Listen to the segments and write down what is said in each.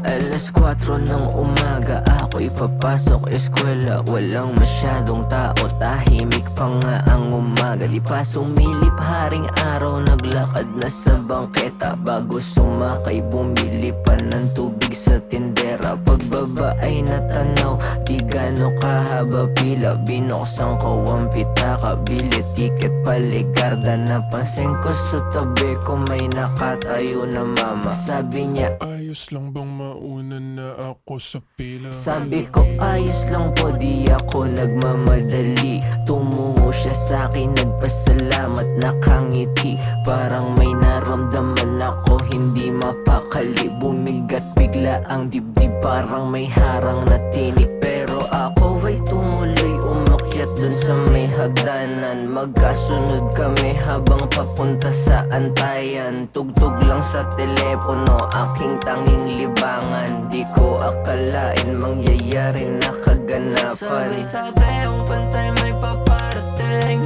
Alas 4 ng umaga, ako'y papasok eskwela. Walang masyadong tao, tahimik pa nga ang umaga. Di pa sumilip haring araw, naglakad na sa bangketa. Bago sumakay, bumili pa ng tubig sa tindera. Pagbaba ay natanaw, di gano kahaba pila. Binuksan ko ang pitaka, bili tiket paligarda. Napansin ko sa tabi ko may nakatayo na mama. Sabi niya, ayos lang bang mauna na ako sa pila? sabi ko ayos lang po, di ako nagmamadali. Tumungo siya sa'kin, nagpasalamat, nakangiti. Parang may naramdaman ako, hindi mapakali. Bumigat bigla ang dibdib, parang may harang na tinik. Pero ako ay tumuloy, umakyat dun sa may hagdanan. Magkasunod kami habang papunta sa antayan. Tugtog lang sa telepono, aking tanging libangan. Di ko akalain mangyayari na kaganapan. Sabi ang pantay may paparating.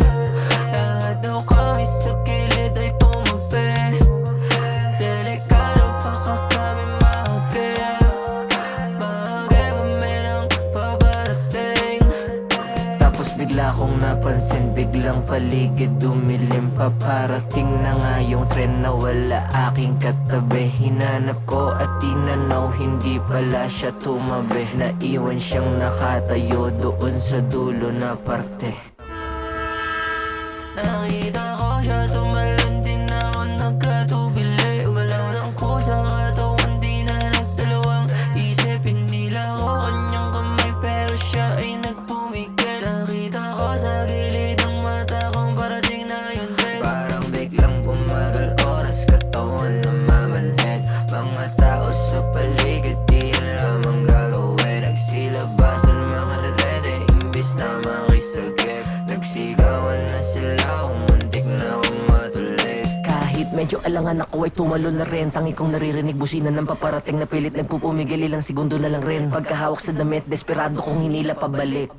Lahat daw kami sa gilid ay tumabi. Delikado baka kami mahagip. Mahagip kami ng paparating. Tapos bigla kong napansin, biglang paligid dumilim. Paparating na nga yung tren na wala aking katabi. Hinanap ko at tinanaw, hindi pala siya tumabi. Naiwan siyang nakatayo doon sa dulo na parte. Nakita ko siya, tumalon din ako, nagkatubili. Umalaw ng kusa, katawan di na nagdalawang isip. Pinila ko kanyang kamay pero siya ay nagpumigil. Nakita ko sa gilid ng mata kong parating na yun din. Parang biglang bumagal oras, katawan namamanhid. Mga tao sa paligid, di alam ang gagawin. Nagsilabasan mga lalete, imbis na makisagip. Nagsigawan na sila, umuntik na akong matuloy. Kahit medyo alangan ako ay tumalon na rin. Tangi kong naririnig busina ng paparating na pilit nagpupumigil. Ilang segundo na lang rin. Pagkahawak sa damit, desperado kong hinila pabalik.